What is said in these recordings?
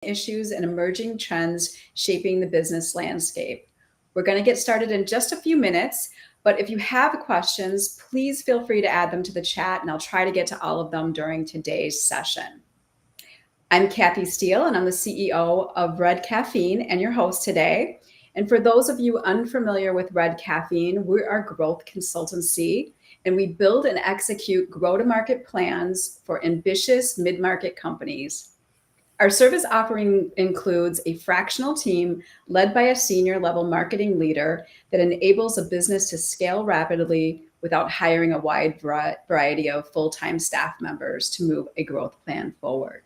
issues and emerging trends shaping the business landscape. We're going to get started in just a few minutes, but if you have questions, please feel free to add them to the chat and I'll try to get to all of them during today's session. I'm Kathy Steele and I'm the CEO of Red Caffeine and your host today. And for those of you unfamiliar with Red Caffeine, we're our growth consultancy and we build and execute go-to-market plans for ambitious mid-market companies. Our service offering includes a fractional team led by a senior level marketing leader that enables a business to scale rapidly without hiring a wide variety of full-time staff members to move a growth plan forward.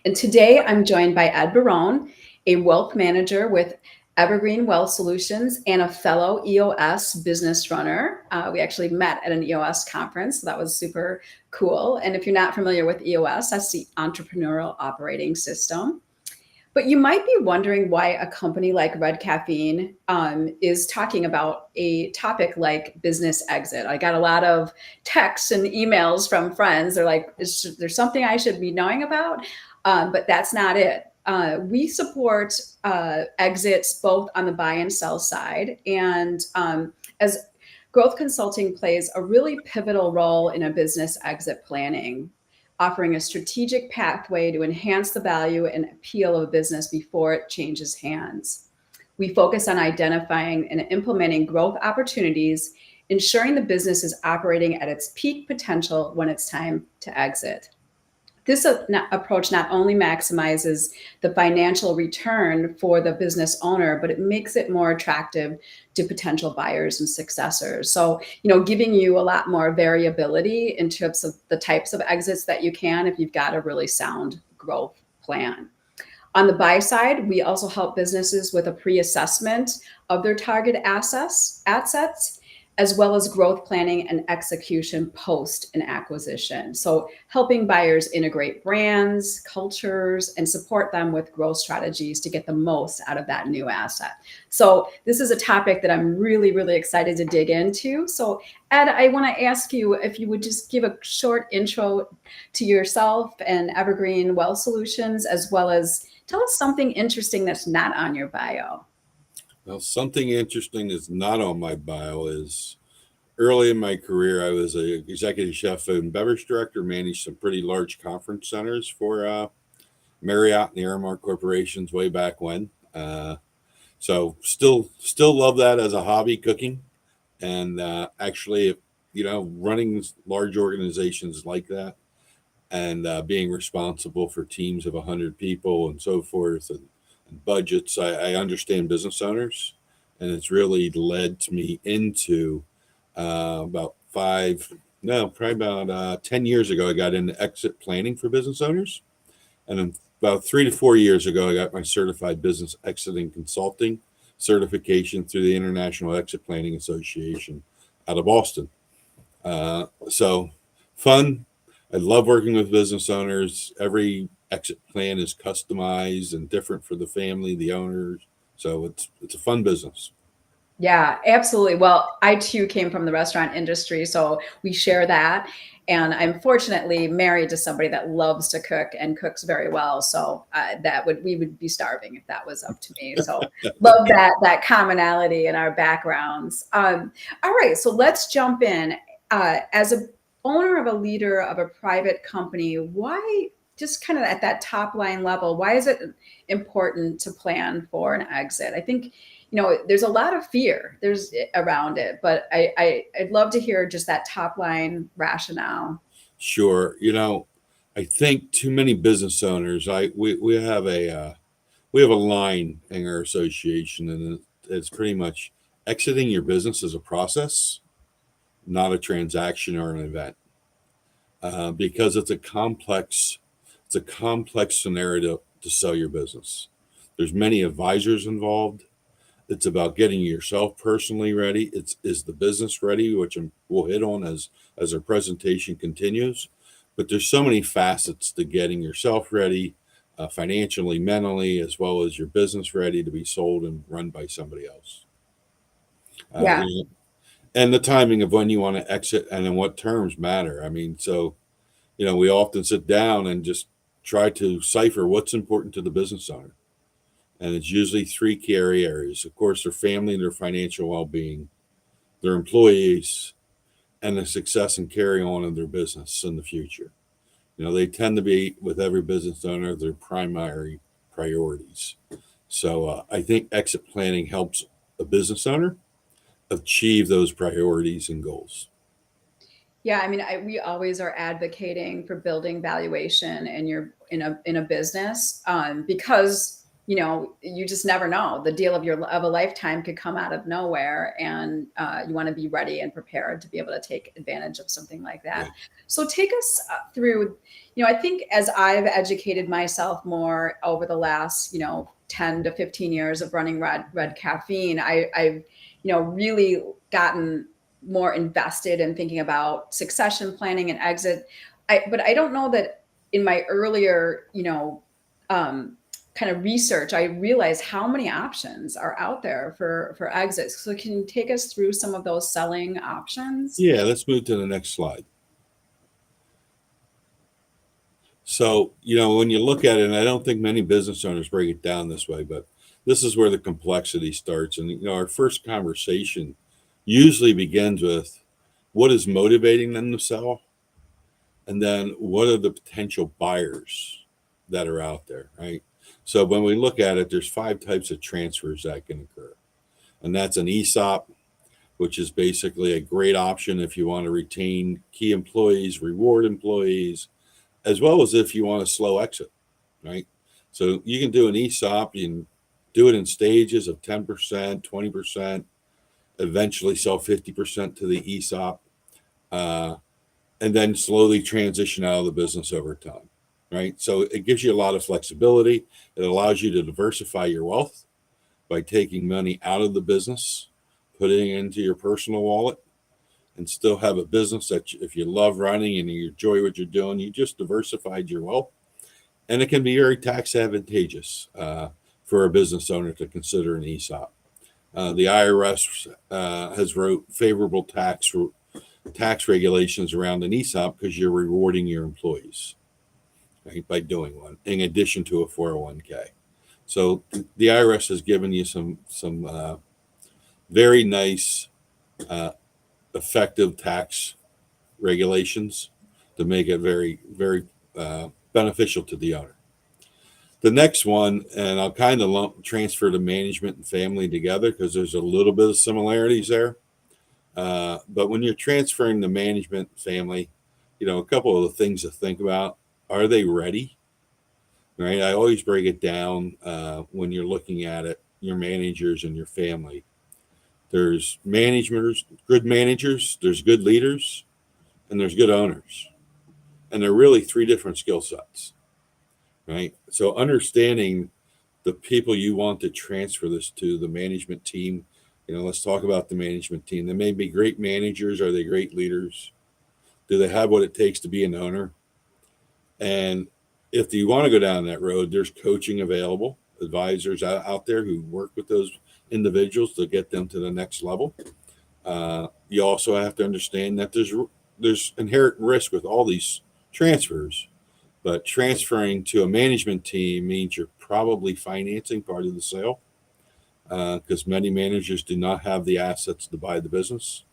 And today I'm joined by Ed Barone, a wealth manager with Evergreen Wealth Solutions and a fellow EOS business runner. We actually met at an EOS conference, so that was super cool. And if you're not familiar with EOS, that's the Entrepreneurial Operating System. But you might be wondering why a company like Red Caffeine is talking about a topic like business exit. I got a lot of texts and emails from friends. They're like, is there something I should be knowing about? But that's not it. We support exits both on the buy and sell side. And as growth consulting plays a really pivotal role in a business exit planning, offering a strategic pathway to enhance the value and appeal of a business before it changes hands. We focus on identifying and implementing growth opportunities, ensuring the business is operating at its peak potential when it's time to exit. This approach not only maximizes the financial return for the business owner, but it makes it more attractive to potential buyers and successors. So, giving you a lot more variability in terms of the types of exits that you can if you've got a really sound growth plan. On the buy side, we also help businesses with a pre-assessment of their target assets, as well as growth planning and execution post an acquisition. So helping buyers integrate brands, cultures, and support them with growth strategies to get the most out of that new asset. So this is a topic that I'm really, really excited to dig into. So Ed, I want to ask you if you would just give a short intro to yourself and Evergreen Wealth Solutions, as well as tell us something interesting that's not on your bio. Well, something interesting that's not on my bio is early in my career, I was an executive chef, food and beverage director, managed some pretty large conference centers for Marriott and the Aramark corporations way back when. So still love that as a hobby, cooking. And actually, running large organizations like that and being responsible for teams of 100 people and so forth and budgets, I understand business owners, and it's really led me into probably about 10 years ago, I got into exit planning for business owners. And then about 3 to 4 years ago, I got my certified business exiting consulting certification through the International Exit Planning Association out of Boston. So fun. I love working with business owners. Every exit plan is customized and different for the family, the owners. So it's a fun business. Yeah, absolutely. Well, I too came from the restaurant industry, so we share that. And I'm fortunately married to somebody that loves to cook and cooks very well. So we would be starving if that was up to me. So love that commonality in our backgrounds. All right, so let's jump in. As a owner of a leader of a private company, why, just kind of at that top line level, why is it important to plan for an exit? I think, there's a lot of fear around it, but I'd love to hear just that top line rationale. Sure. I think too many business owners, we have a line in our association, and it's pretty much exiting your business as a process, not a transaction or an event, because it's a complex scenario to sell your business. There's many advisors involved. It's about getting yourself personally ready. Is the business ready, which we'll hit on as our presentation continues. But there's so many facets to getting yourself ready, financially, mentally, as well as your business ready to be sold and run by somebody else. Yeah. And the timing of when you want to exit and in what terms matter. I mean, so, we often sit down and just try to cipher what's important to the business owner. And it's usually three key areas. Of course, their family and their financial well-being, their employees, and the success and carry on of their business in the future. They tend to be, with every business owner, their primary priorities. So I think exit planning helps a business owner achieve those priorities and goals. Yeah, I mean, we always are advocating for building valuation in a business, because you just never know. The deal of a lifetime could come out of nowhere, and you want to be ready and prepared to be able to take advantage of something like that. Yeah. So take us through. I think as I've educated myself more over the last 10 to 15 years of running Red Caffeine, I've really gotten more invested in thinking about succession planning and exit. But I don't know that in my earlier, kind of research, I realized how many options are out there for exits. So can you take us through some of those selling options? Yeah, let's move to the next slide. So, when you look at it, and I don't think many business owners break it down this way, but this is where the complexity starts. And, our first conversation usually begins with what is motivating them to sell, and then what are the potential buyers that are out there, right? So when we look at it, there's 5 types of transfers that can occur. And that's an ESOP, which is basically a great option if you want to retain key employees, reward employees, as well as if you want a slow exit, right? So you can do an ESOP, you can do it in stages of 10%, 20%, eventually sell 50% to the ESOP, and then slowly transition out of the business over time, right? So it gives you a lot of flexibility. It allows you to diversify your wealth by taking money out of the business, putting it into your personal wallet, and still have a business that if you love running and you enjoy what you're doing, you just diversified your wealth. And it can be very tax advantageous for a business owner to consider an ESOP. The IRS has wrote favorable tax regulations around an ESOP because you're rewarding your employees, right, by doing one, in addition to a 401k. So the IRS has given you some very nice, effective tax regulations to make it very, very beneficial to the owner. The next one, and I'll kind of lump transfer to management and family together because there's a little bit of similarities there. But when you're transferring the management family, a couple of the things to think about: are they ready? Right. I always break it down when you're looking at it, your managers and your family. There's managers, good managers, there's good leaders, and there's good owners. And they're really 3 different skill sets, right? So understanding the people you want to transfer this to, the management team, let's talk about the management team. They may be great managers. Are they great leaders? Do they have what it takes to be an owner? And if you want to go down that road, there's coaching available, advisors out there who work with those individuals to get them to the next level. You also have to understand that there's inherent risk with all these transfers, but transferring to a management team means you're probably financing part of the sale, because many managers do not have the assets to buy the business,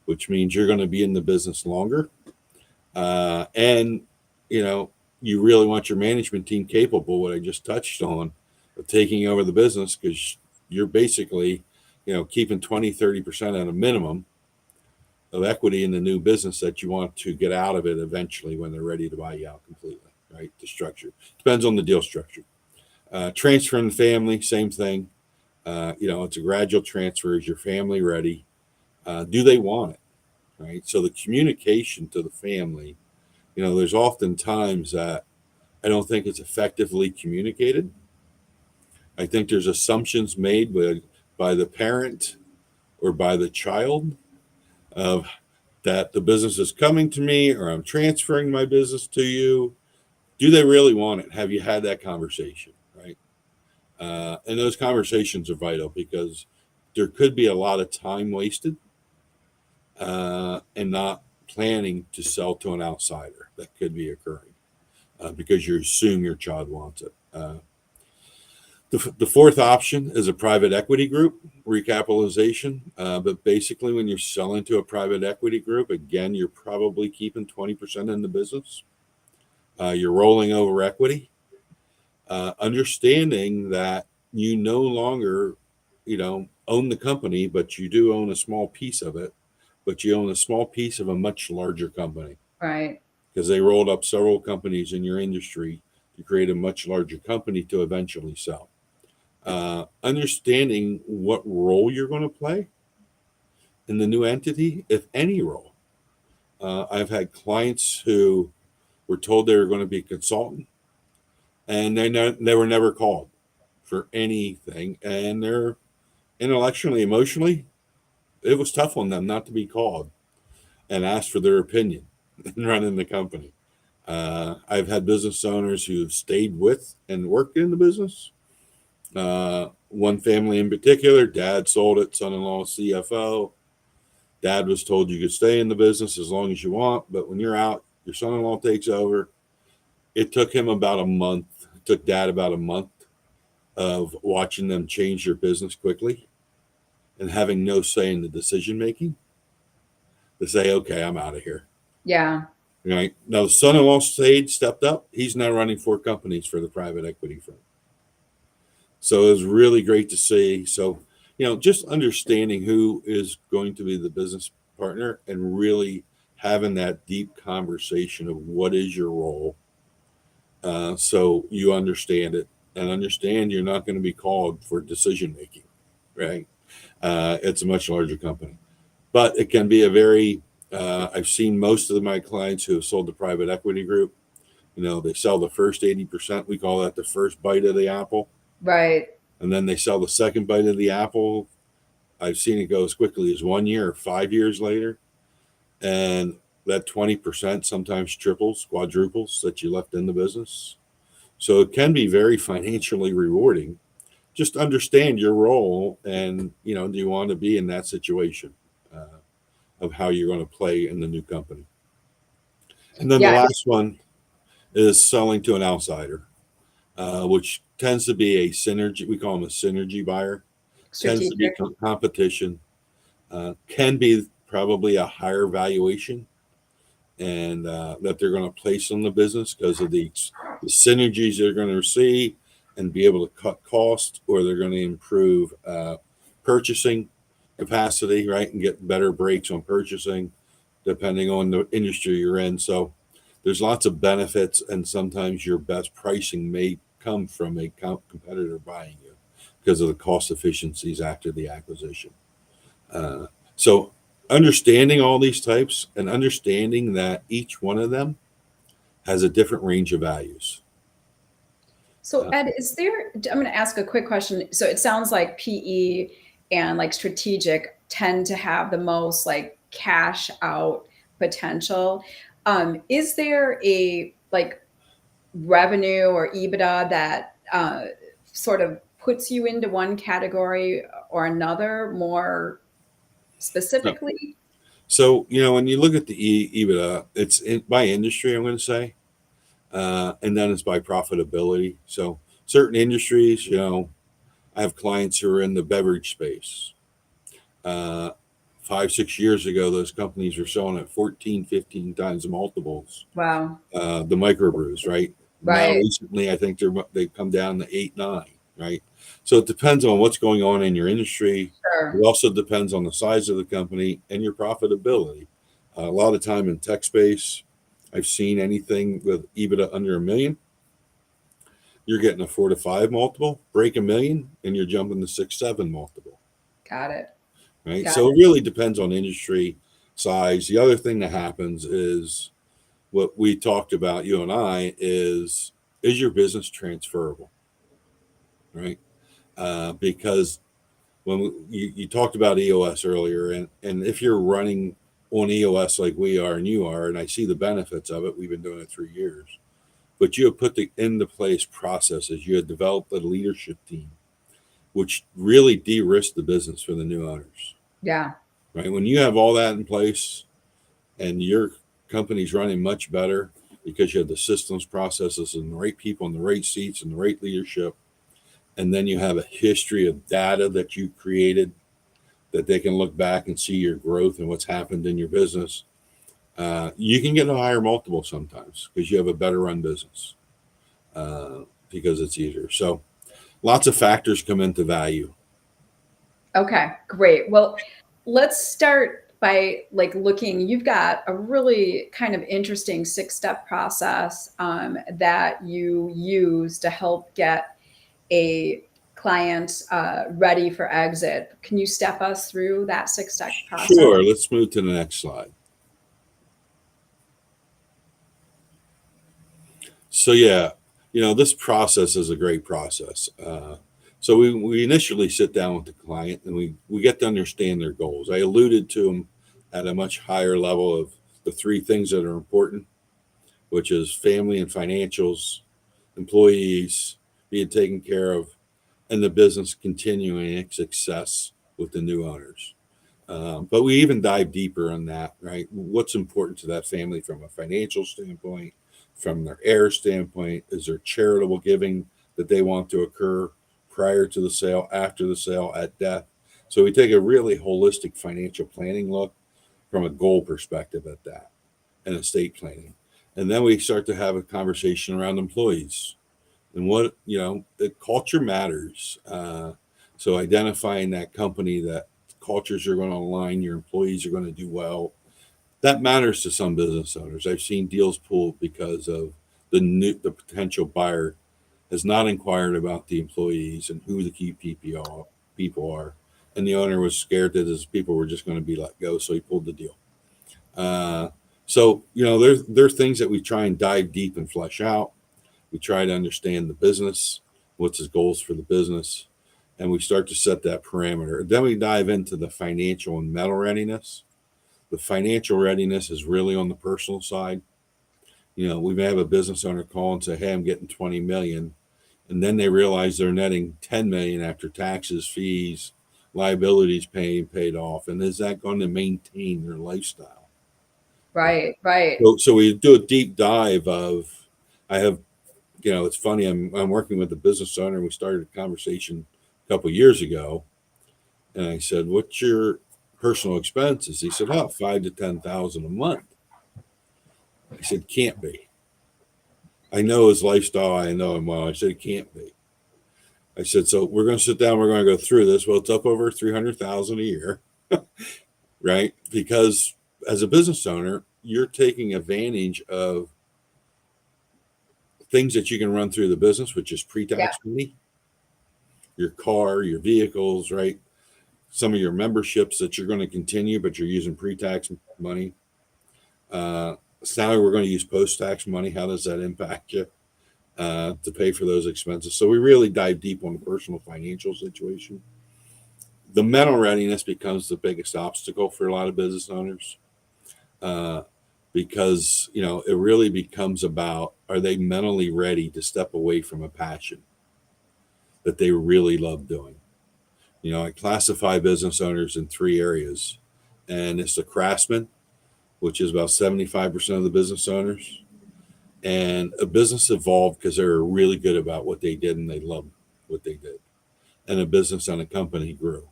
which means you're going to be in the business longer. And, you really want your management team capable, what I just touched on, of taking over the business, because you're basically, keeping 20, 30% at a minimum of equity in the new business that you want to get out of it eventually when they're ready to buy you out completely, right? The structure depends on the deal structure. Transferring the family, same thing. It's a gradual transfer. Is your family ready? Do they want it? Right. So the communication to the family, there's often times that I don't think it's effectively communicated. I think there's assumptions made by the parent or by the child of that the business is coming to me, or I'm transferring my business to you. Do they really want it? Have you had that conversation? Right. And those conversations are vital because there could be a lot of time wasted and not planning to sell to an outsider that could be occurring. because you assume your child wants it. The fourth option is a private equity group recapitalization. But basically, when you're selling to a private equity group, again, you're probably keeping 20% in the business. You're rolling over equity, understanding that you no longer, own the company, but you do own a small piece of it, but you own a small piece of a much larger company Right. because they rolled up several companies in your industry to create a much larger company to eventually sell. Understanding what role you're going to play in the new entity, if any role. I've had clients who were told they were going to be a consultant, and they were never called for anything. And they're intellectually, emotionally, it was tough on them not to be called and asked for their opinion in running the company. I've had business owners who've stayed with and worked in the business. One family in particular, dad sold it, son-in-law CFO. Dad was told you could stay in the business as long as you want, but when you're out, your son-in-law takes over. It took him about a month. It took dad about a month of watching them change their business quickly and having no say in the decision making to say, okay, I'm out of here. Yeah. Right now, the son-in-law stepped up. He's now running 4 companies for the private equity firm. So it was really great to see. So, just understanding who is going to be the business partner and really having that deep conversation of what is your role, so you understand it and understand you're not going to be called for decision making, right? It's a much larger company, but it can be a very, I've seen most of my clients who have sold to private equity group, they sell the first 80%. We call that the first bite of the apple. Right. And then they sell the second bite of the apple. I've seen it go as quickly as 1 year or 5 years later. And that 20% sometimes triples, quadruples that you left in the business. So it can be very financially rewarding. Just understand your role and, do you want to be in that situation of how you're going to play in the new company. And then the Yeah. last one is selling to an outsider, which tends to be a synergy. We call them a synergy buyer. Tends to be Strategic. competition, can be probably a higher valuation, and that they're going to place on the business because of the synergies they're going to receive and be able to cut costs, or they're going to improve purchasing capacity, right, and get better breaks on purchasing depending on the industry you're in. So there's lots of benefits, and sometimes your best pricing may come from a competitor buying you because of the cost efficiencies after the acquisition. So understanding all these types and understanding that each one of them has a different range of values. So Ed, I'm going to ask a quick question. So it sounds like PE and like strategic tend to have the most like cash out potential. Is there a like revenue or EBITDA that sort of puts you into one category or another more No. specifically? So, when you look at the EBITDA, it's by industry, I'm going to say, and then it's by profitability. So certain industries, I have clients who are in the beverage space. 5, 6 years ago, those companies were selling at 14, 15 times multiples. Wow. The microbrews, right? Now, Right. recently, I think they've come down to 8, 9, right? So it depends on what's going on in your industry. It Sure. also depends on the size of the company and your profitability. A lot of time in tech space, I've seen anything with EBITDA under $1 million. You're getting a 4 to 5 multiple. Break $1 million, and you're jumping to 6, 7 multiple. Got it. Right. Got So it really depends on industry size. The other thing that happens is what we talked about, you and I, is your business transferable, right? Because when you talked about EOS earlier, and if you're running on EOS like we are and you are, and I see the benefits of it, we've been doing it 3 years, but you have put into place processes, you have developed a leadership team, which really de-risk the business for the new owners, Yeah. right? When you have all that in place and your company's running much better, because you have the systems, processes, and the right people in the right seats and the right leadership. And then you have a history of data that you created that they can look back and see your growth and what's happened in your business. You can get a higher multiple sometimes because you have a better run business because it's easier. So lots of factors come into value. Okay, great. Well, let's start by like looking, you've got a really kind of interesting 6-step process that you use to help get a client ready for exit. Can you step us through that 6-step process? Sure. Let's move to the next slide. So yeah, this process is a great process. So we initially sit down with the client and we get to understand their goals. I alluded to them at a much higher level of the three things that are important, which is family and financials, employees being taken care of, and the business continuing its success with the new owners. But we even dive deeper on that, right? What's important to that family from a financial standpoint, from their heir standpoint? Is there charitable giving that they want to occur prior to the sale, after the sale, at death? So we take a really holistic financial planning look from a goal perspective at that and estate planning. And then we start to have a conversation around employees and what, the culture matters. So identifying that company that cultures are going to align, your employees are going to do well. That matters to some business owners. I've seen deals pulled because of the potential buyer has not inquired about the employees and who the key people are, and the owner was scared that his people were just going to be let go, so he pulled the deal. Uh, so there's things that we try and dive deep and flesh out. We try to understand the business, what's his goals for the business, and we start to set that parameter. Then we dive into the financial and mental readiness. The financial readiness is really on the personal side. We may have a business owner call and say, "Hey, I'm getting 20 million," and then they realize they're netting 10 million after taxes, fees, liabilities paid off, and is that going to maintain their lifestyle? Right, right. So we do a deep dive of. I have, it's funny. I'm working with a business owner. We started a conversation a couple of years ago, and I said, "What's your personal expenses?" He said, "Oh, 5 to 10,000 a month." I said, "Can't be. I know his lifestyle. I know him well." I said, "It can't be." I said, "So we're going to sit down. We're going to go through this." Well, it's up over 300,000 a year, right? Because as a business owner, you're taking advantage of things that you can run through the business, which is Yeah. pre-tax money, your car, your vehicles, right? Some of your memberships that you're going to continue, but you're using pre-tax money. So now we're going to use post-tax money. How does that impact you to pay for those expenses? So we really dive deep on the personal financial situation. The mental readiness becomes the biggest obstacle for a lot of business owners uh, because it really becomes about, are they mentally ready to step away from a passion that they really love doing? I classify business owners in three areas, and it's the craftsman, which is about 75% of the business owners. And a business evolved because they were really good about what they did and they loved what they did. And a business and a company grew.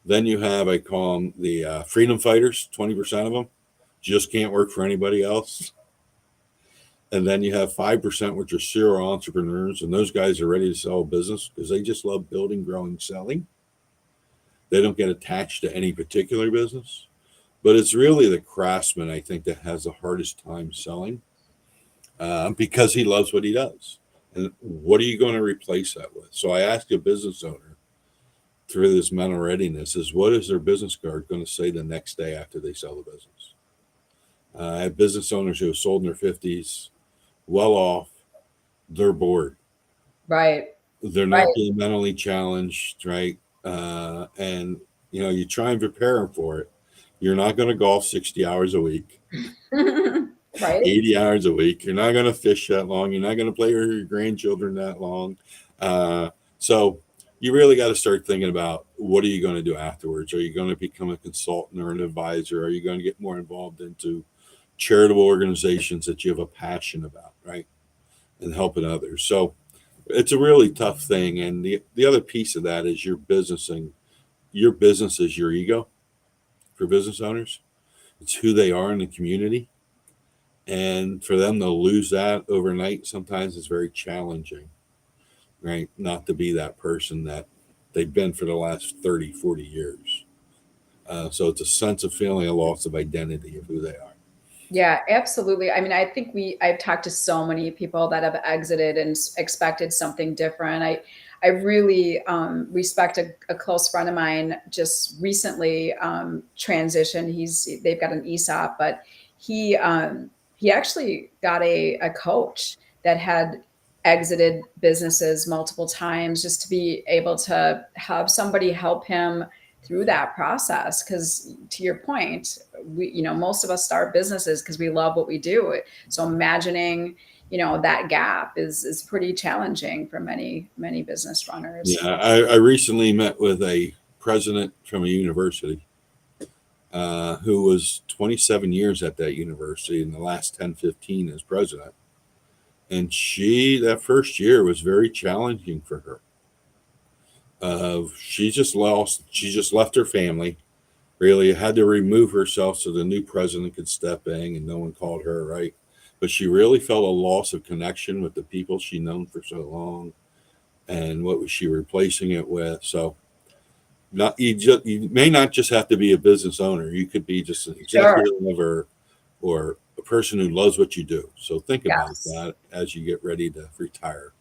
Then you have, I call them the freedom fighters, 20% of them just can't work for anybody else. And then you have 5%, which are serial entrepreneurs. And those guys are ready to sell a business because they just love building, growing, selling. They don't get attached to any particular business. But it's really the craftsman, I think, that has the hardest time selling because he loves what he does. And what are you going to replace that with? So I ask a business owner through this mental readiness is, what is their business card going to say the next day after they sell the business? I have business owners who have sold in their 50s, well off, they're bored. Right, They're right. not being mentally challenged, right? And, you try and prepare them for it. You're not going to golf 60 hours a week. Right. 80 hours a week. You're not going to fish that long. You're not going to play with your grandchildren that long. So you really got to start thinking about, what are you going to do afterwards? Are you going to become a consultant or an advisor? Are you going to get more involved into charitable organizations that you have a passion about, right? And helping others. So it's a really tough thing. And the other piece of that is your business is your ego for business owners. It's who they are in the community. And for them to lose that overnight sometimes is very challenging, right? Not to be that person that they've been for the last 30, 40 years. So it's a sense of feeling a loss of identity of who they are. Yeah, absolutely. I mean, I think I've talked to so many people that have exited and expected something different. I really respect a close friend of mine just recently transitioned. They've got an ESOP, but he actually got a coach that had exited businesses multiple times just to be able to have somebody help him through that process. Because to your point, most of us start businesses because we love what we do. So imagining, that gap is pretty challenging for many business runners. Yeah, I recently met with a president from a university who was 27 years at that university in the last 10, 15 as president. And that first year was very challenging for her. She just left her family, really had to remove herself so the new president could step in and no one called her, right? But she really felt a loss of connection with the people she'd known for so long, and what was she replacing it with? So not you may not just have to be a business owner. You could be just an Sure. executive or a person who loves what you do. So think about Yes. that as you get ready to retire.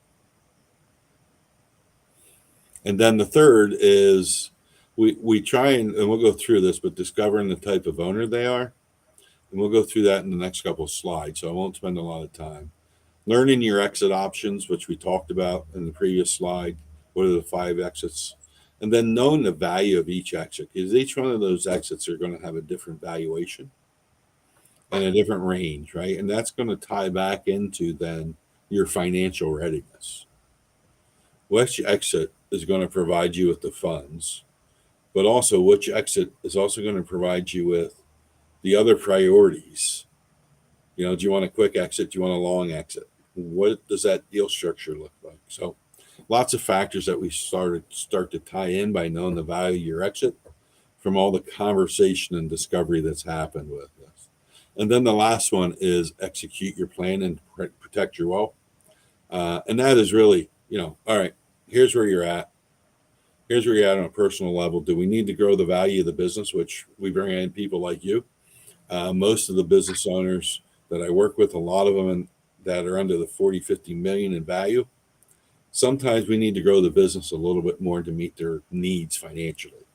And then the third is we try and we'll go through this, but discovering the type of owner they are. And we'll go through that in the next couple of slides. So I won't spend a lot of time. Learning your exit options, which we talked about in the previous slide. What are the 5 exits? And then knowing the value of each exit, because each one of those exits are going to have a different valuation and a different range, right? And that's going to tie back into then your financial readiness. Which exit is going to provide you with the funds, but also which exit is also going to provide you with the other priorities. Do you want a quick exit? Do you want a long exit? What does that deal structure look like? So lots of factors that we start to tie in by knowing the value of your exit from all the conversation and discovery that's happened with this. And then the last one is execute your plan and protect your wealth. And that is really, all right, here's where you're at. Here's where you're at on a personal level. Do we need to grow the value of the business, which we bring in people like you? Most of the business owners that I work with, a lot of them that are under the 40, 50 million in value, sometimes we need to grow the business a little bit more to meet their needs financially.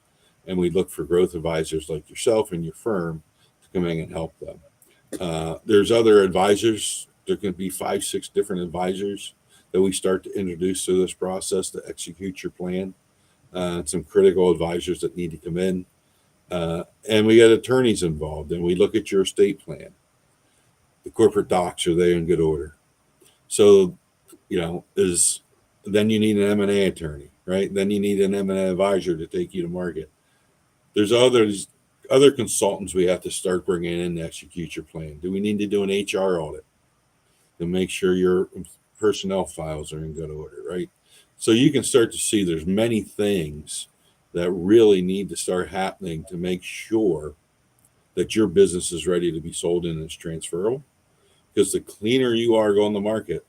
And we look for growth advisors like yourself and your firm to come in and help them. There's other advisors. There can be 5, 6 different advisors that we start to introduce through this process to execute your plan. Some critical advisors that need to come in. And we get attorneys involved, and we look at your estate plan. The corporate docs, are they in good order? So, is then you need an M&A attorney, right? Then you need an M&A advisor to take you to market. There's other consultants we have to start bringing in to execute your plan. Do we need to do an HR audit to make sure your personnel files are in good order, right? So you can start to see there's many things that really need to start happening to make sure that your business is ready to be sold and is transferable. Because the cleaner you are going to market,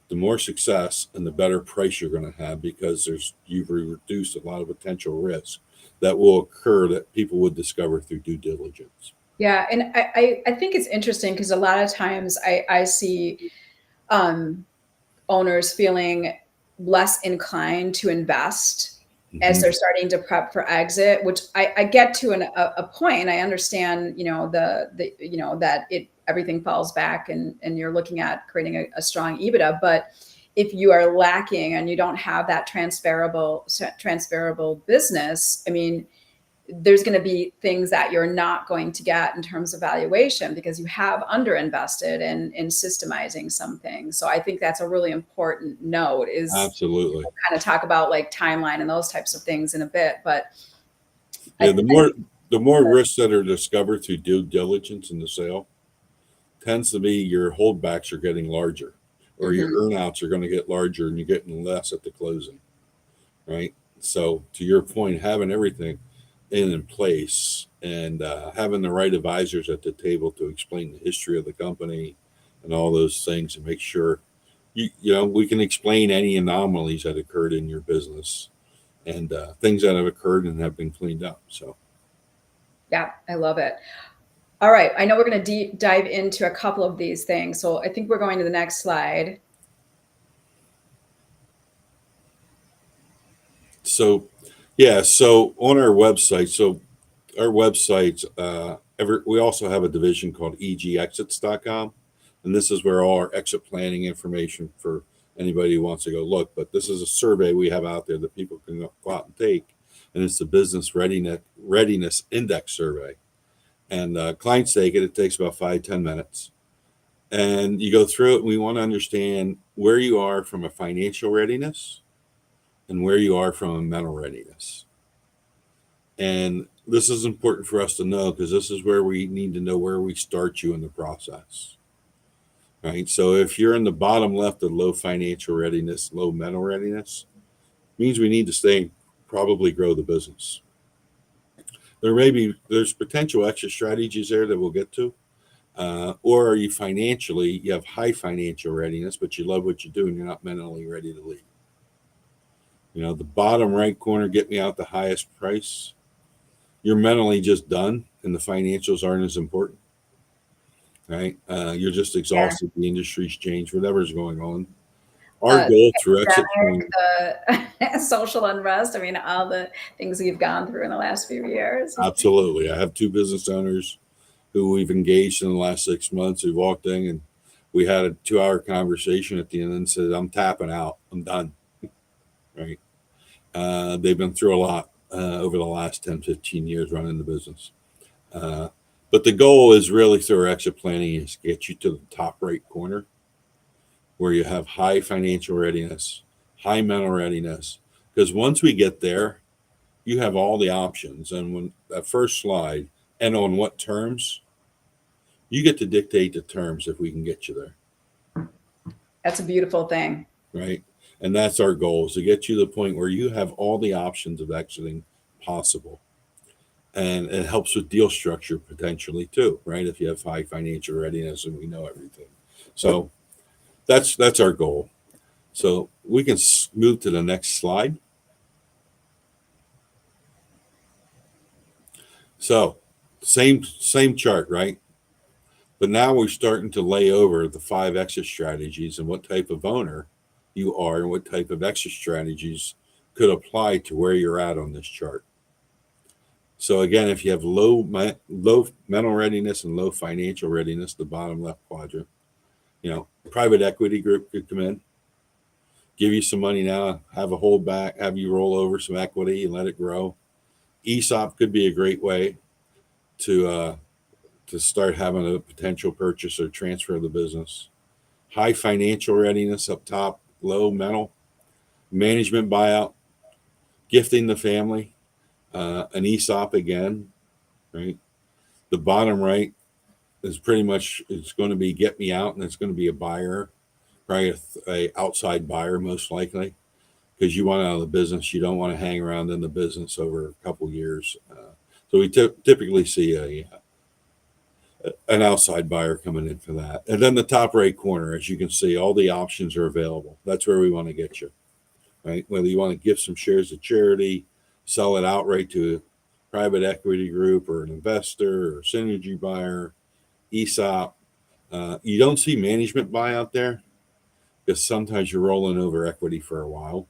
the more success and the better price you're going to have, because you've reduced a lot of potential risk that will occur that people would discover through due diligence. Yeah, and I think it's interesting because a lot of times I see owners feeling less inclined to invest as Mm-hmm. they're starting to prep for exit, which I get to a point. I understand, that everything falls back and you're looking at creating a strong EBITDA. But if you are lacking and you don't have that transferable business, I mean, there's going to be things that you're not going to get in terms of valuation because you have underinvested in systemizing some things. So I think that's a really important note. Absolutely. We'll kind of talk about like timeline and those types of things in a bit, but Yeah, I, the more risks that are discovered through due diligence in the sale, tends to be your holdbacks are getting larger, or your Hmm. earnouts are going to get larger, and you're getting less at the closing, right? So to your point, having everything in place and having the right advisors at the table to explain the history of the company and all those things, and make sure we can explain any anomalies that occurred in your business and things that have occurred and have been cleaned up. So Yeah, I love it. All right. I know we're going to deep dive into a couple of these things. So I think we're going to the next slide. so yeah, so on our website, our websites, we also have a division called egexits.com, and this is where all our exit planning information for anybody who wants to go look. But this is a survey we have out there that people can go out and take, and it's the Business Readiness Index Survey. And clients take it. It takes about 5-10 minutes, and you go through it. And we want to understand where you are from a financial readiness and where you are from a mental readiness. And this is important for us to know because this is where we need to know where we start you in the process. Right. So if you're in the bottom left of low financial readiness, low mental readiness, means we need to stay, probably grow the business. There's potential extra strategies there that we'll get to. Or are you financially, you have high financial readiness, but you love what you do and you're not mentally ready to leave. The bottom right corner, get me out the highest price. You're mentally just done and the financials aren't as important, right? You're just Yeah. exhausted. The industry's changed, whatever's going on. Our goal through exit planning, The social unrest. I mean, all the things we've gone through in the last few years. absolutely. I have two business owners who we've engaged in the last 6 months who walked in and we had a 2-hour conversation at the end and said, I'm tapping out. I'm done. Right. They've been through a lot over the last 10, 15 years running the business. Uh, but the goal is really through our exit planning is to get you to the top right corner where you have high financial readiness, high mental readiness. Because once we get there, you have all the options. And when that first slide, and on what terms, you get to dictate the terms if we can get you there. That's a beautiful thing. Right. And that's our goal, is to get you to the point where you have all the options of exiting possible. And it helps with deal structure potentially too, right? If you have high financial readiness and we know everything. So that's our goal. So we can move to the next slide. So same chart, right? But now we're starting to lay over the 5 exit strategies and what type of owner you are and what type of exit strategies could apply to where you're at on this chart. So again, if you have low mental readiness and low financial readiness, the bottom left quadrant, private equity group could come in, give you some money now, have a holdback, have you roll over some equity and let it grow. ESOP could be a great way to start having a potential purchase or transfer of the business. High financial readiness up top, low mental, management buyout, gifting the family, an ESOP again, right? The bottom right is pretty much, it's going to be get me out, and it's going to be a buyer, probably a outside buyer most likely, because you want out of the business. You don't want to hang around in the business over a couple years. So we typically see an outside buyer coming in for that. And then the top right corner, as you can see, all the options are available. That's where we want to get you, right? Whether you want to give some shares to charity, sell it outright to a private equity group or an investor or synergy buyer, ESOP. You don't see management buyout there because sometimes you're rolling over equity for a while.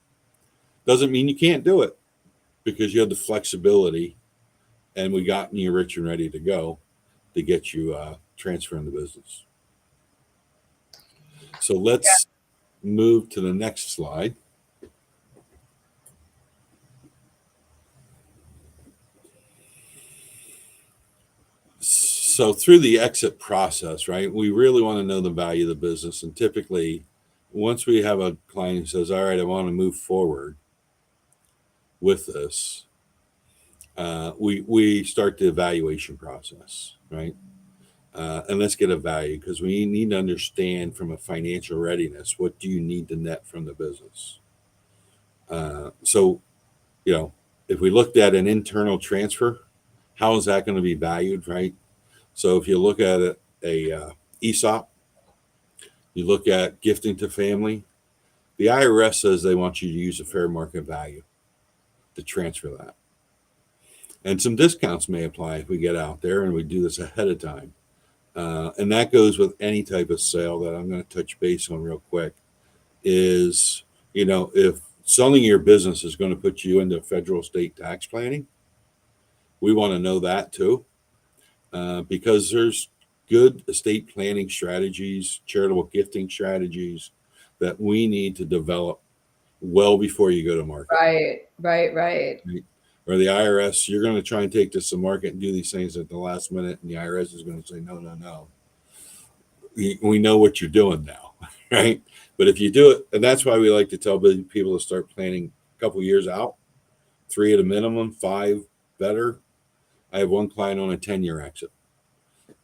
Doesn't mean you can't do it because you have the flexibility, and we got you rich and ready to go to get you transferring the business. So let's move to the next slide. So through the exit process, right, we really want to know the value of the business. And typically, once we have a client who says, all right, I want to move forward with this, we start the evaluation process, right? And let's get a value, because we need to understand from a financial readiness, what do you need to net from the business? So, you know, if we looked at an internal transfer, how is that going to be valued, right? So if you look at a ESOP, you look at gifting to family, the IRS says they want you to use a fair market value to transfer that. And some discounts may apply if we get out there and we do this ahead of time. And that goes with any type of sale that I'm going to touch base on real quick is, if selling your business is going to put you into federal state tax planning, we want to know that too, because there's good estate planning strategies, charitable gifting strategies that we need to develop well before you go to market. Right. Right? Or the IRS, you're going to try and take this to market and do these things at the last minute, and the IRS is going to say, no, no, no. We know what you're doing now, right? But if you do it, and that's why we like to tell people to start planning a couple years out, 3 at a minimum, 5 better. I have one client on a 10-year exit.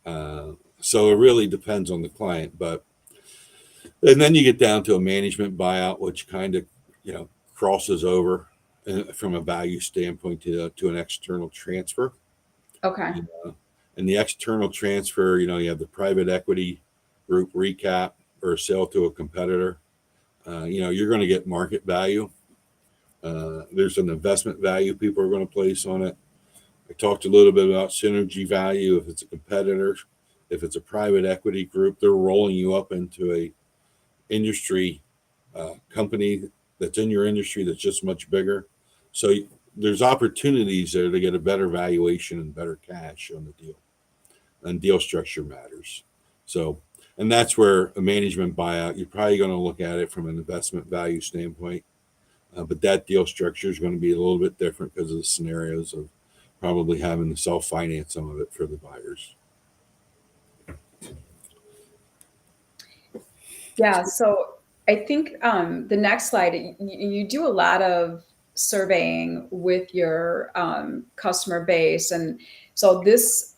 So it really depends on the client. And then you get down to a management buyout, which kind of, crosses over from a value standpoint to an external transfer. Okay. And the external transfer, you have the private equity group recap or sale to a competitor. You're going to get market value. There's an investment value people are going to place on it. I talked a little bit about synergy value. If it's a competitor, if it's a private equity group, they're rolling you up into a industry company that's in your industry that's just much bigger. So there's opportunities there to get a better valuation and better cash on the deal. And deal structure matters. So, and that's where a management buyout, you're probably going to look at it from an investment value standpoint. But that deal structure is going to be a little bit different because of the scenarios of probably having to self-finance some of it for the buyers. Yeah. So I think the next slide, you do a lot of surveying with your customer base. And so this,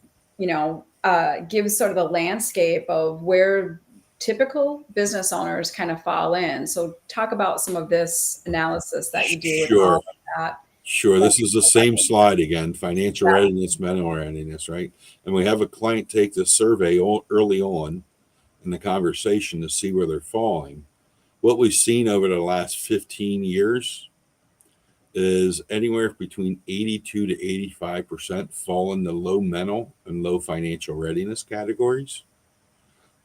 gives sort of the landscape of where typical business owners kind of fall in. So talk about some of this analysis that you do with all Sure. of that. Sure. This is the same slide again, financial readiness, mental readiness, right? And we have a client take the survey early on in the conversation to see where they're falling. What we've seen over the last 15 years is anywhere between 82 to 85% fall in the low mental and low financial readiness categories.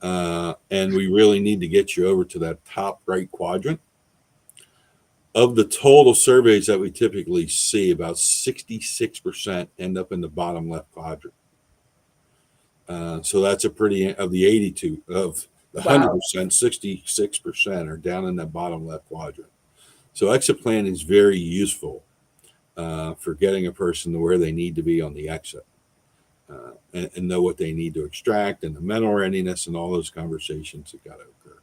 And we really need to get you over to that top right quadrant. Of the total surveys that we typically see, about 66% end up in the bottom left quadrant. So that's of the 82, of the 100%, 66% are down in that bottom left quadrant. So exit planning is very useful for getting a person to where they need to be on the exit, and know what they need to extract, and the mental readiness and all those conversations that got to occur.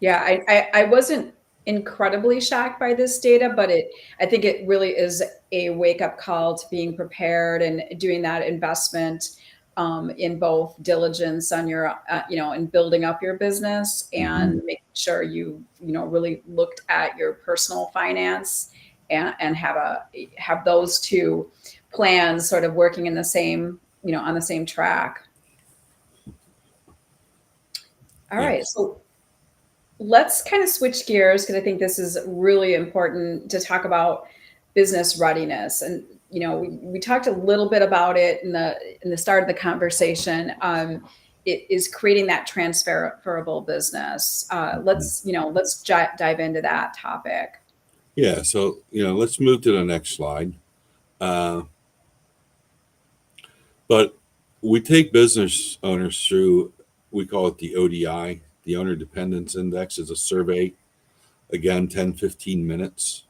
Yeah, I wasn't incredibly shocked by this data, but I think it really is a wake-up call to being prepared and doing that investment in both diligence on your, in building up your business and making sure really looked at your personal finance and have those two plans sort of working in the same, on the same track. All right, so let's kind of switch gears because I think this is really important to talk about business readiness. And we talked a little bit about it in the start of the conversation. It is creating that transferable business. Let's dive into that topic. Yeah. So let's move to the next slide. But we take business owners through, we call it the ODI, the Owner Dependence Index. Is a survey, again, 10, 15 minutes.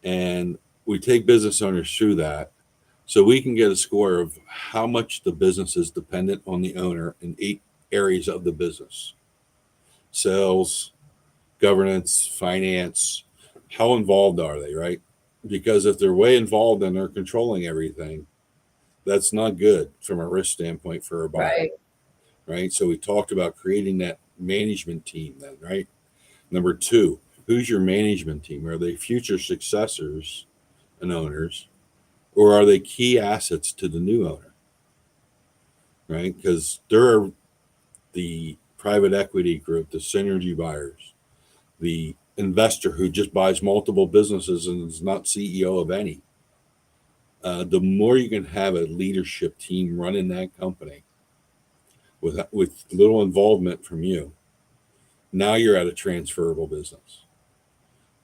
And we take business owners through that so we can get a score of how much the business is dependent on the owner in 8 areas of the business: sales, governance, finance. How involved are they, right? Because if they're way involved and they're controlling everything, That's not good from a risk standpoint for a buyer, Right. right? So we talked about creating that management team then, right? Number two, who's your management team? Are they future successors and owners, or are they key assets to the new owner, right? Because there are the private equity group, the synergy buyers, the investor who just buys multiple businesses and is not CEO of any. The more you can have a leadership team running that company with little involvement from you, now you're at a transferable business,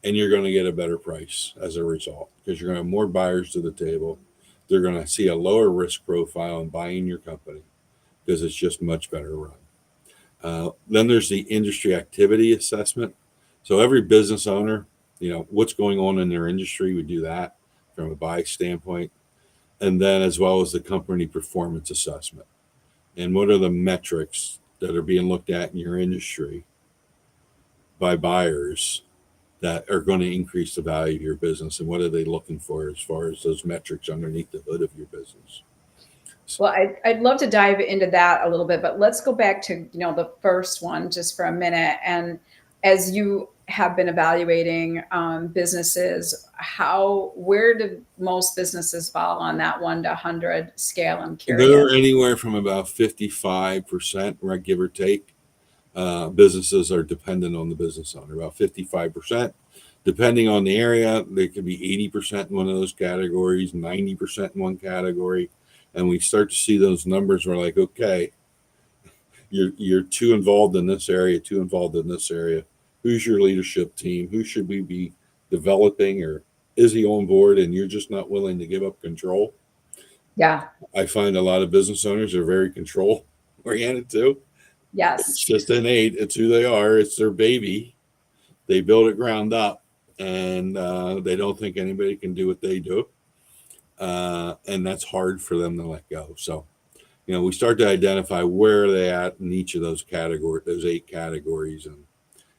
and you're going to get a better price as a result because you're going to have more buyers to the table. They're going to see a lower risk profile in buying your company because it's just much better run. Then there's the industry activity assessment. So every business owner, what's going on in their industry, we do that from a buy standpoint. And then as well as the company performance assessment. And what are the metrics that are being looked at in your industry by buyers that are going to increase the value of your business, and what are they looking for as far as those metrics underneath the hood of your business? Well, I'd love to dive into that a little bit, but let's go back to, the first one just for a minute. And as you have been evaluating businesses, where do most businesses fall on that 1 to 100 scale? I'm They're curious. anywhere from about 55%, right, give or take. Businesses are dependent on the business owner, about 55%. Depending on the area, they could be 80% in one of those categories, 90% in one category. And we start to see those numbers. We're like, okay, you're too involved in this area, too involved in this area. Who's your leadership team? Who should we be developing, or is he on board and you're just not willing to give up control? Yeah. I find a lot of business owners are very control oriented too. It's Yes. just innate. It's who they are. It's their baby. They build it ground up, and they don't think anybody can do what they do. And that's hard for them to let go. So, we start to identify where are they at in each of those categories, those 8 categories, and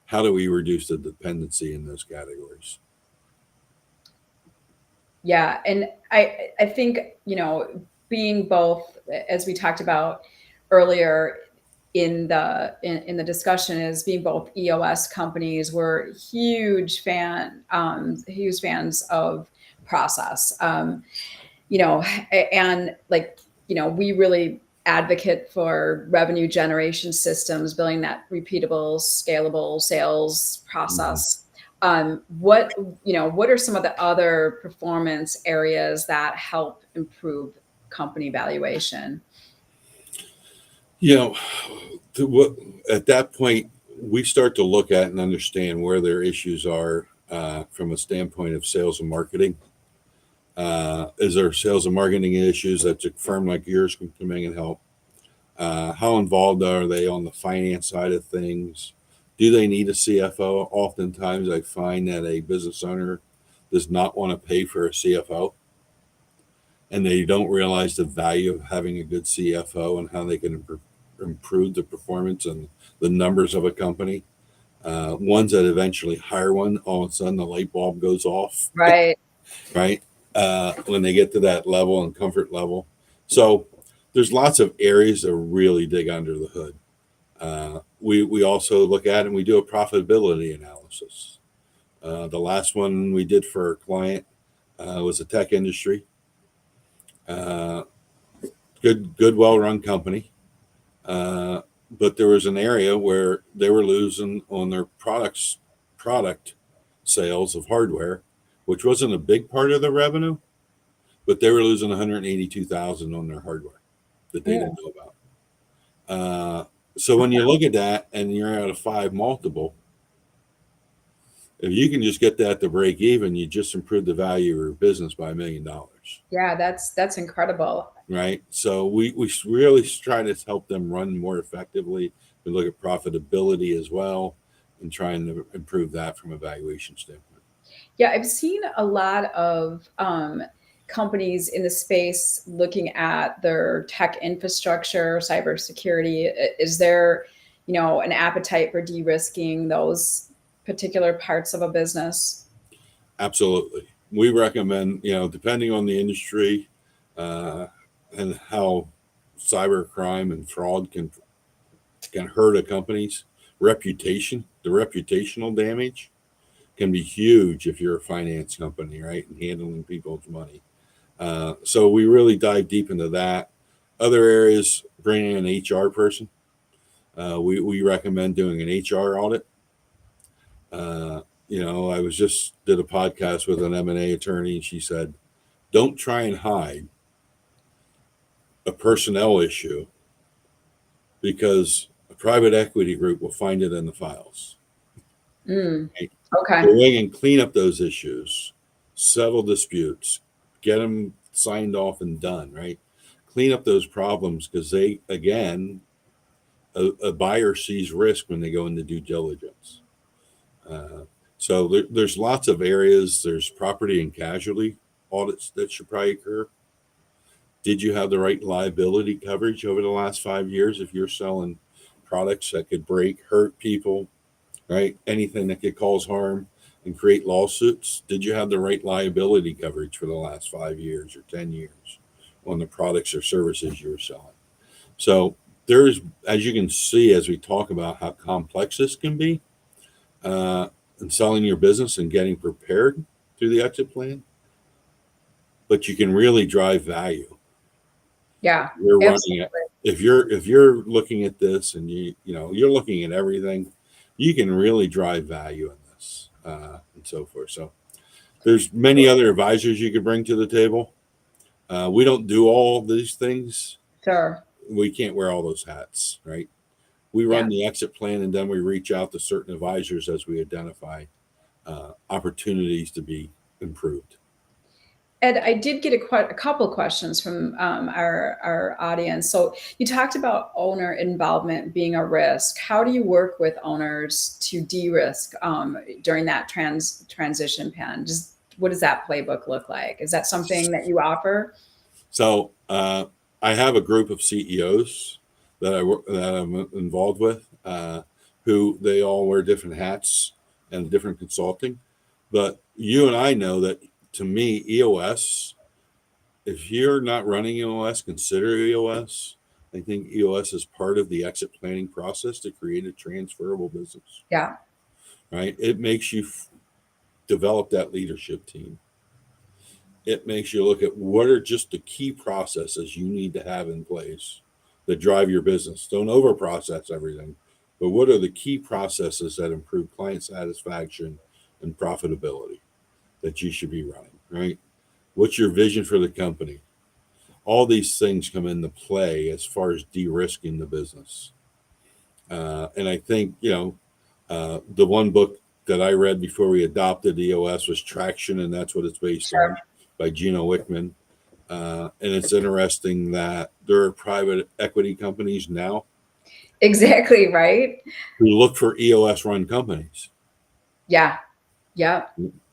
how do we reduce the dependency in those categories. Yeah. And I think, being both, as we talked about earlier in the discussion, is being both EOS companies. We're huge fans of process. And like, we really advocate for revenue generation systems, building that repeatable, scalable sales Mm-hmm. process. What are some of the other performance areas that help improve company valuation? You know, at that point, we start to look at and understand where their issues are from a standpoint of sales and marketing. Is there sales and marketing issues that a firm like yours can come in and help? How involved are they on the finance side of things? Do they need a CFO? Oftentimes, I find that a business owner does not want to pay for a CFO, and they don't realize the value of having a good CFO and how they can improve the performance and the numbers of a company. Ones that eventually hire one, all of a sudden the light bulb goes off, Right. right? When they get to that level and comfort level. So there's lots of areas to really dig under the hood. We also look at and we do a profitability analysis. The last one we did for a client was a tech industry. Uh, good, well-run company. But there was an area where they were losing on their product sales of hardware, which wasn't a big part of the revenue, but they were losing 182,000 on their hardware that they didn't Ooh, know about. So when you look at that and you're at a 5 multiple, if you can just get that to break even, you just improve the value of your business by $1 million. yeah, that's incredible. Right. So we really try to help them run more effectively. We look at profitability as well and trying to improve that from a valuation standpoint. Yeah, I've seen a lot of companies in the space looking at their tech infrastructure, cybersecurity. Is there, an appetite for de-risking those particular parts of a business? Absolutely. We recommend, depending on the industry, and how cybercrime and fraud can hurt a company's reputation. The reputational damage can be huge if you're a finance company, right, and handling people's money. So we really dive deep into that. Other areas, bringing an HR person. We recommend doing an HR audit. I was just did a podcast with an M&A attorney, and she said, "Don't try and hide a personnel issue because a private equity group will find it in the files." Mm, Right? okay. So they can clean up those issues, settle disputes, get them signed off and done. Right? Clean up those problems because they again a buyer sees risk when they go into due diligence. Uh, so there's lots of areas. There's property and casualty audits that should probably occur. Did you have the right liability coverage over the last 5 years? If you're selling products that could break, hurt people, right? Anything that could cause harm and create lawsuits, did you have the right liability coverage for the last 5 years or 10 years on the products or services you were selling? So there's, as you can see, as we talk about how complex this can be, uh, in selling your business and getting prepared through the exit plan, but you can really drive value. Yeah, You're running it. absolutely. If you're looking at this and you're looking at everything, you can really drive value in this and so forth. So there's many other advisors you could bring to the table. We don't do all these things. Sure. We can't wear all those hats, right? We Yeah. run the exit plan and then we reach out to certain advisors as we identify opportunities to be improved. Ed, I did get a couple questions from our audience. So you talked about owner involvement being a risk. How do you work with owners to de-risk during that transition plan? Just what does that playbook look like? Is that something that you offer? So I have a group of CEOs that I'm involved with, who they all wear different hats and different consulting. But you and I know that to me, EOS, if you're not running EOS, consider EOS. I think EOS is part of the exit planning process to create a transferable business, Yeah. right? It makes you develop that leadership team. It makes you look at what are just the key processes you need to have in place that drive your business. Don't over process everything, but what are the key processes that improve client satisfaction and profitability that you should be running, right? What's your vision for the company? All these things come into play as far as de-risking the business. And I think, the one book that I read before we adopted EOS was Traction, and that's what it's based Sure. on, by Gino Wickman. And it's interesting that there are private equity companies now Exactly, right? who look for EOS run companies Yeah. Yeah.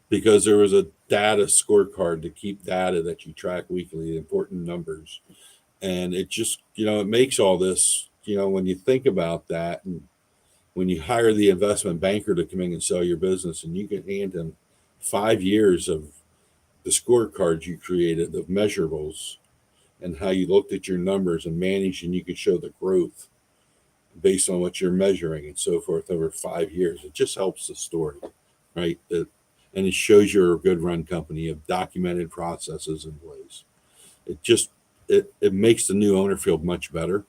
because there was a data scorecard to keep data that you track weekly, important numbers. And it just, it makes all this, when you think about that, and when you hire the investment banker to come in and sell your business and you can hand him 5 years of the scorecards you created, the measurables, and how you looked at your numbers and managed, and you could show the growth based on what you're measuring and so forth over 5 years. It just helps the story, right? And it shows you're a good run company. You have documented processes in place. It just it makes the new owner feel much better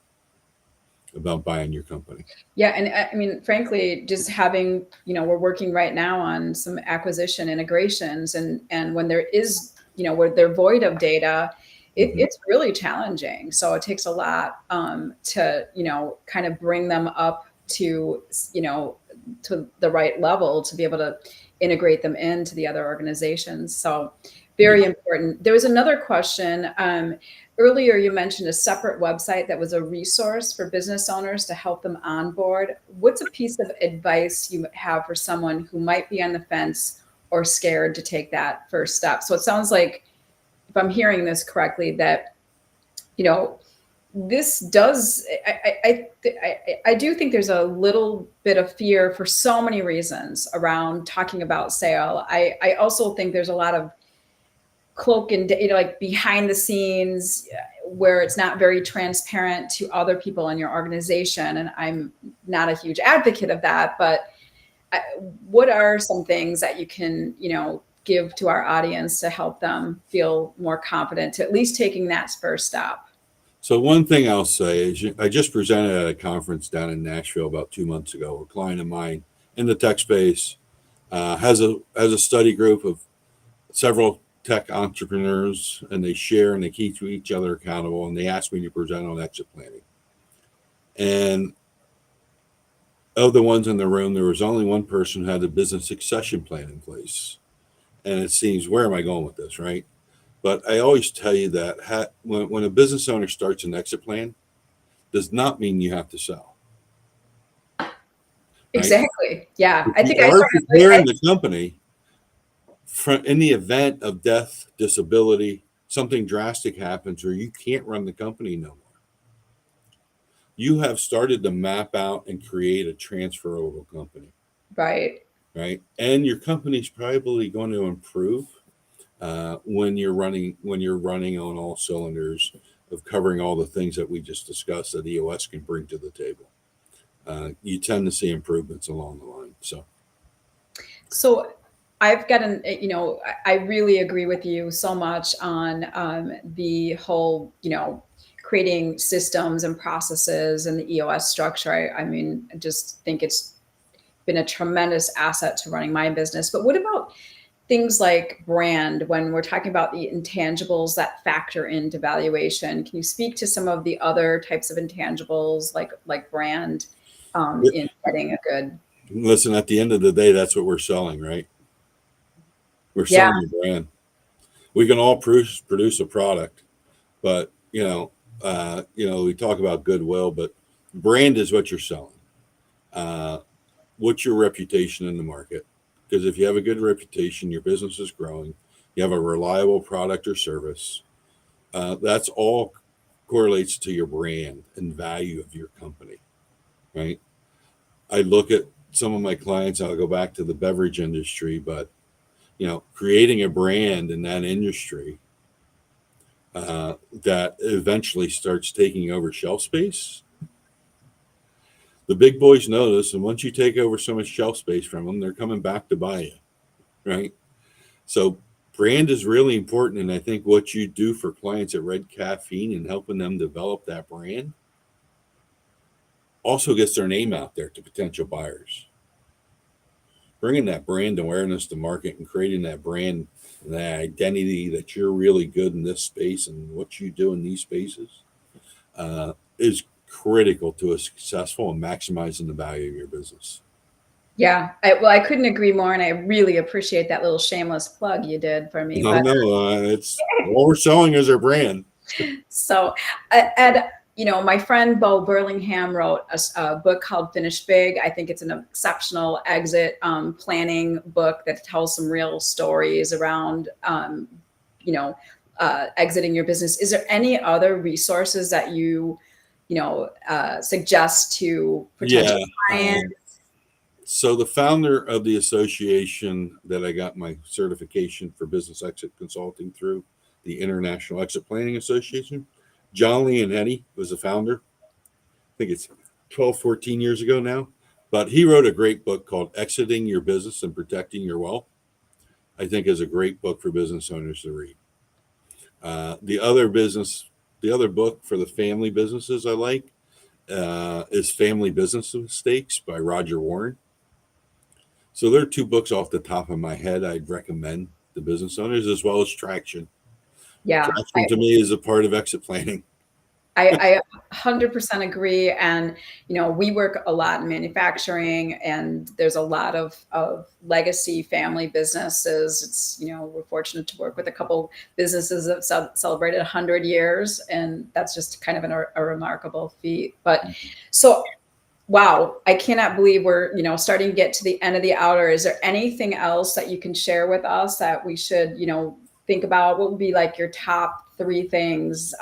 about buying your company. Yeah, and I mean, frankly, just having, we're working right now on some acquisition integrations, and when there is, where they're void of data, Mhm. it's really challenging. So it takes a lot to, kind of bring them up to, to the right level to be able to integrate them into the other organizations. So very important. There was another question. Earlier, you mentioned a separate website that was a resource for business owners to help them onboard. What's a piece of advice you have for someone who might be on the fence or scared to take that first step? So it sounds like, if I'm hearing this correctly, that, this does, I do think there's a little bit of fear for so many reasons around talking about sale. I also think there's a lot of cloak and, like behind the scenes where it's not very transparent to other people in your organization. And I'm not a huge advocate of that, but what are some things that you can, give to our audience to help them feel more confident to at least taking that first step? So one thing I'll say is I just presented at a conference down in Nashville about 2 months ago. A client of mine in the tech space has a study group of several tech entrepreneurs, and they share and they keep each other accountable. And they asked me to present on exit planning. And of the ones in the room, there was only one person who had a business succession plan in place. And it seems, where am I going with this, right? But I always tell you that when a business owner starts an exit plan, does not mean you have to sell, right? Exactly. Yeah. If I think you I are preparing started, the company in the event of death, disability, something drastic happens where you can't run the company no more, you have started to map out and create a transferable company, right. right? And your company's probably going to improve when you're running on all cylinders of covering all the things that we just discussed that EOS can bring to the table. You tend to see improvements along the line. So I've got I really agree with you so much on the whole, creating systems and processes and the EOS structure. I mean, I just think it's been a tremendous asset to running my business. But what about things like brand when we're talking about the intangibles that factor into valuation? Can you speak to some of the other types of intangibles like brand in getting a good? Listen, at the end of the day, that's what we're selling, right? We're Yeah, selling the brand. We can all produce a product, but we talk about goodwill, but brand is what you're selling. Uh, what's your reputation in the market? Because if you have a good reputation, your business is growing, you have a reliable product or service, that's all correlates to your brand and value of your company, right? I look at some of my clients, I'll go back to the beverage industry, but creating a brand in that industry that eventually starts taking over shelf space. The big boys know this, and once you take over so much shelf space from them, they're coming back to buy you, right? So brand is really important, and I think what you do for clients at Red Caffeine and helping them develop that brand also gets their name out there to potential buyers. Bringing that brand awareness to market and creating that brand and that identity that you're really good in this space and what you do in these spaces is critical to a successful and maximizing the value of your business. yeah. I couldn't agree more, and I really appreciate that little shameless plug you did for me. No, But no, it's what we're selling is our brand. so, Ed, my friend Bo Burlingham wrote a book called Finish Big. I think it's an exceptional exit planning book that tells some real stories around, exiting your business. Is there any other resources that suggest to potential Yeah. clients? So the founder of the association that I got my certification for business exit consulting through, the International Exit Planning Association, John Leonetti was the founder. I think it's 12, 14 years ago now. But he wrote a great book called Exiting Your Business and Protecting Your Wealth. I think is a great book for business owners to read. The other book for the family businesses I like is Family Business Mistakes by Roger Warren. So there are two books off the top of my head I'd recommend to business owners, as well as Traction. Yeah, Traction to me is a part of exit planning. I 100% agree. And, we work a lot in manufacturing, and there's a lot of legacy family businesses. It's, we're fortunate to work with a couple businesses that celebrated 100 years. And that's just kind of a remarkable feat. But so, wow, I cannot believe we're, starting to get to the end of the hour. Is there anything else that you can share with us that we should, think about? What would be like your top three things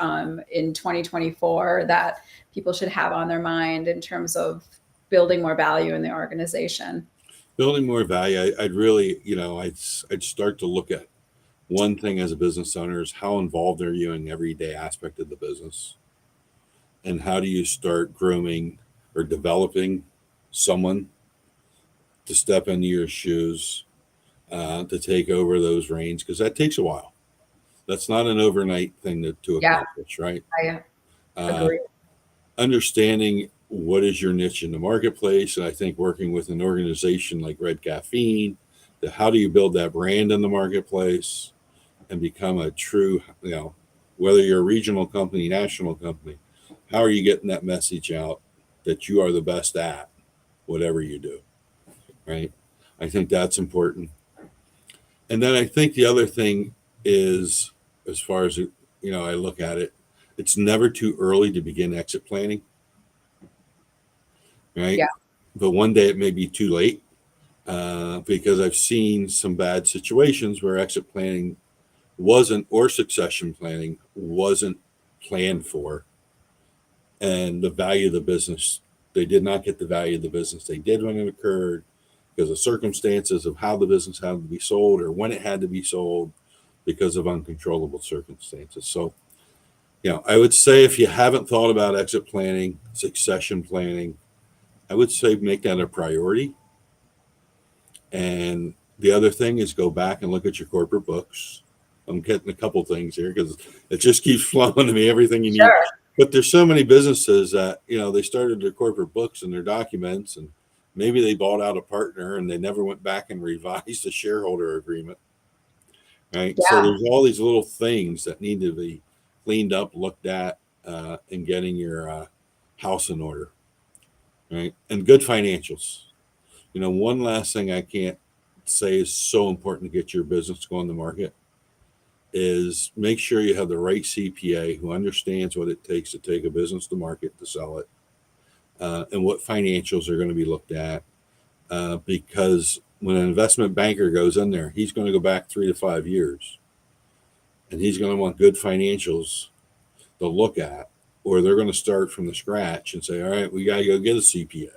in 2024 that people should have on their mind in terms of building more value in the organization? Building more value, I'd really, I'd start to look at one thing as a business owner is how involved are you in every day aspect of the business? And how do you start grooming or developing someone to step into your shoes, to take over those reins? Because that takes a while. That's not an overnight thing to Yeah, accomplish, right? I Uh, agree. Understanding what is your niche in the marketplace. And I think working with an organization like Red Caffeine, how do you build that brand in the marketplace and become a true, whether you're a regional company, national company, how are you getting that message out that you are the best at whatever you do, right? I think that's important. And then I think the other thing is, as far as, I look at it, it's never too early to begin exit planning, right? Yeah, But one day it may be too late, because I've seen some bad situations where exit planning wasn't, or succession planning wasn't planned for, and the value of the business, they did not get the value of the business they did when it occurred because of circumstances of how the business had to be sold or when it had to be sold because of uncontrollable circumstances. So, I would say if you haven't thought about exit planning, succession planning, I would say make that a priority. And the other thing is go back and look at your corporate books. I'm getting a couple things here because it just keeps flowing to me, everything you need. sure. But there's so many businesses that, they started their corporate books and their documents, and maybe they bought out a partner and they never went back and revised the shareholder agreement, right? So Yeah. there's all these little things that need to be cleaned up, looked at, and getting your house in order, right? And good financials. One last thing I can't say is so important to get your business to go on the market is make sure you have the right CPA who understands what it takes to take a business to market to sell it, and what financials are going to be looked at. Because when an investment banker goes in there, he's going to go back 3 to 5 years and he's going to want good financials to look at, or they're going to start from the scratch and say, all right, we got to go get a CPA,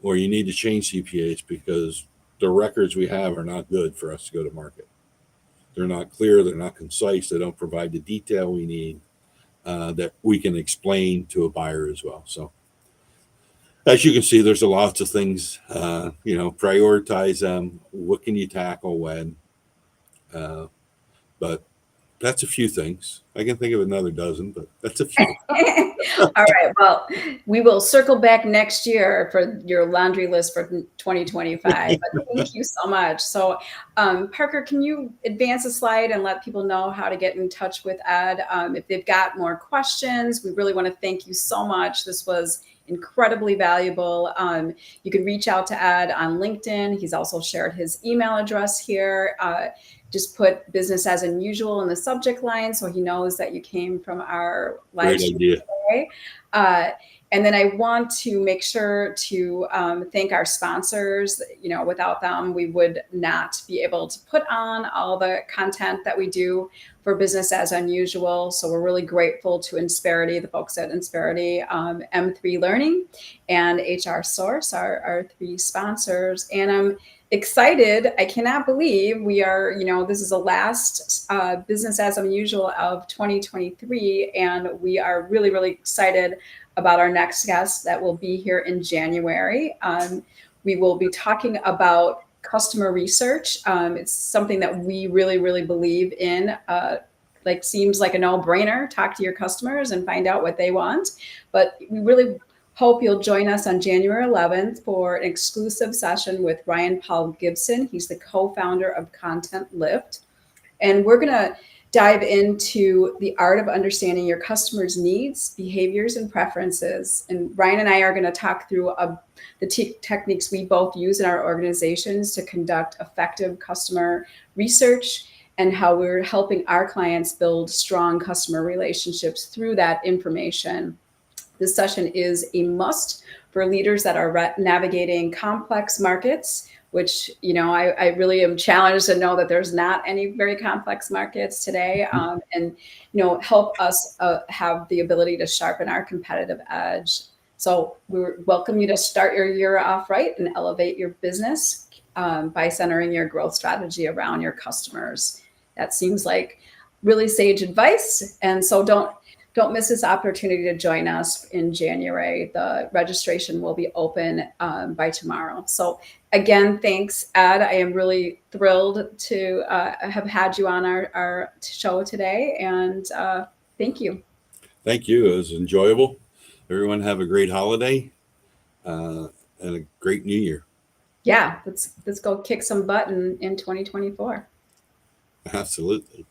or you need to change CPAs because the records we have are not good for us to go to market. They're not clear. They're not concise. They don't provide the detail we need, that we can explain to a buyer as well. So, as you can see, there's a lots of things. Prioritize them. What can you tackle when? Uh, but that's a few things. I can think of another dozen, but that's a few. All right. Well, we will circle back next year for your laundry list for 2025. But thank you so much. So, Parker, can you advance a slide and let people know how to get in touch with Ed? If they've got more questions, we really want to thank you so much. This was incredibly valuable. You can reach out to Ed on LinkedIn. He's also shared his email address here. Just put business as unusual in the subject line so he knows that you came from our live Great stream idea. today. And then I want to make sure to thank our sponsors. Without them, we would not be able to put on all the content that we do for Business as Unusual. So we're really grateful to Insperity, the folks at Insperity, M3 Learning, and HR Source, our three sponsors. And I'm excited. I cannot believe we are, this is the last Business as Unusual of 2023. And we are really, really excited about our next guest that will be here in January. We will be talking about customer research. It's something that we really, really believe in. Seems like a no-brainer. Talk to your customers and find out what they want. But we really hope you'll join us on January 11th for an exclusive session with Ryan Paul Gibson. He's the co-founder of Content Lift. And we're going to dive into the art of understanding your customers' needs, behaviors, and preferences. And Ryan and I are going to talk through the techniques we both use in our organizations to conduct effective customer research and how we're helping our clients build strong customer relationships through that information. This session is a must for leaders that are navigating complex markets, which, I really am challenged to know that there's not any very complex markets today, and, help us have the ability to sharpen our competitive edge. So we welcome you to start your year off right and elevate your business by centering your growth strategy around your customers. That seems like really sage advice. And so don't miss this opportunity to join us in January. The registration will be open by tomorrow. So again, thanks, Ed. I am really thrilled to have had you on our show today. And thank you. Thank you. It was enjoyable. Everyone have a great holiday and a great new year. Yeah, let's go kick some butt in 2024. Absolutely.